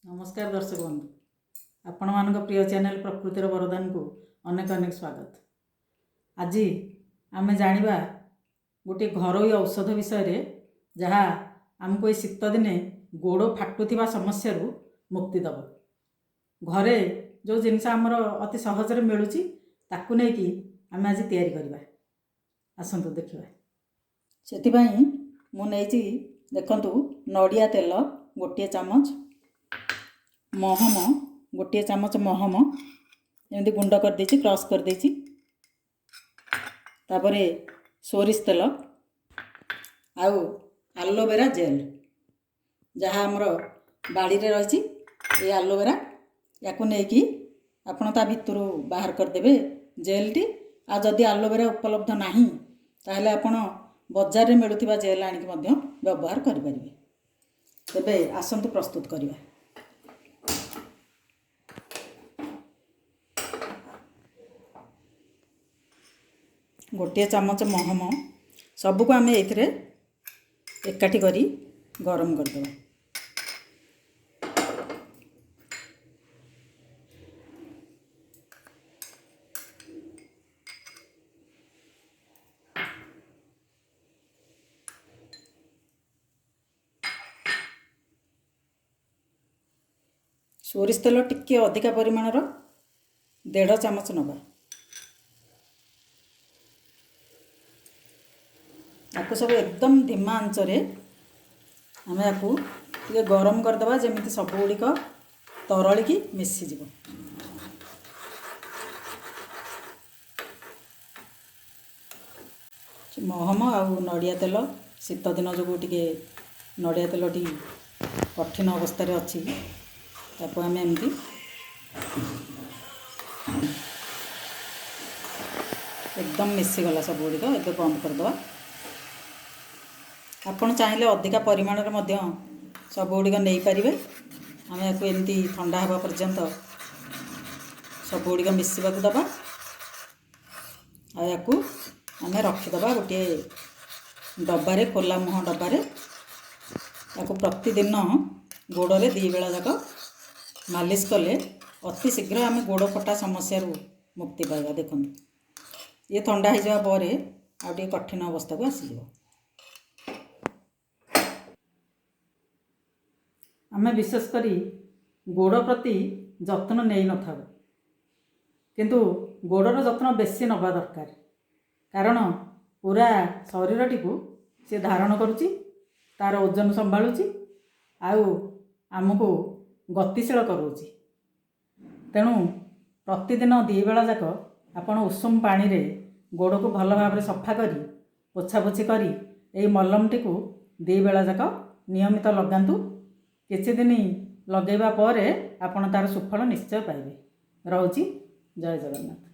नमस्कार दर्शक बंधु, आपण मान प्रिय चैनल प्रकृतिर वरदान को अनेक अनेक स्वागत। आज आम जाना गोटे घरोई औषध विषय जहाँ आमको ये शीत दिने गोड़ फाटुवा समस्या मुक्ति दब। घरे जो जिनस आमर अति सहजरे मिलूँ ताकू नहीं आम आज तैयारी करवा। आसतु देखा से मुझे देखु नड़िया तेल गोटे चामच, महम गोटे चामच महम एमती गुंड कर देछि, क्रश कर देछि। तापरे सोरिष तेल आउ एलोवेरा जेल जहाँ आमर बाड़ी रे रही ये एलोवेरा या नहीं आपण ता भितर बाहर करदेवे जेल टी। आ जदि एलोवेरा उपलब्ध नहीं ताहले आपण बजार रे मिलुथिबा जेल आनिक मध्य व्यवहार करिपारिबे। तबे आसंतु प्रस्तुत करिबा। गोटे चामच महम सबको आम ये एकाठी करी गरम करदेवा। सोरिष तेल टिके अधिका परिमाणर 1.5 चामच नवा। आपको सब एकदम धीमा आंचरे आम आपको टे गरम करदे जमी सब गुड़िक तरलिकी मिसीज। महम आउ नड़िया तेल शीत दिन जो टे नड़िया तेल टी कठिन अवस्था अच्छी ताको आम एमती एकदम मिसीगला सब गुड़िक ए बंद करदे। आपण चाहिए अधिका परिमाण सब गुड़िक नहीं पारे। आम या एमती ठंडा हवा पर्यंत सब गुड़िक मिसवा दबा। या आम रखीदबा गोटे डबारे, खोला मुह डबारे। या प्रतिदिन गोड़े 2 बेला जाक मालिश कले अति शीघ्र आम गोड़ फटा समस्या मुक्ति पाइबा। देखो ये ठंडा हो जावा पर आउ कठिन अवस्था को आसीज। आम विशेषकर गोड़ प्रति जत्न नहीं न था, किंतु गोड़र जत्न बेसी नवा दरकार। कारण पूरा शरीरटी को सी धारण करुच्ची, तार ओजन संभालुची, आउ आमको गतिशील करोची। तेणु प्रतिदिन 2 बेला जाक आपण उषुम पानी रे गोड़ को भल भाव सफा करी पोछापोछि करी यही मलमटी को 2 बेला जाक नियमित लगातु। किछि दिन लगेबा पर आपण तार सुफल निश्चय पाइबे। रहुची, जय जगन्नाथ।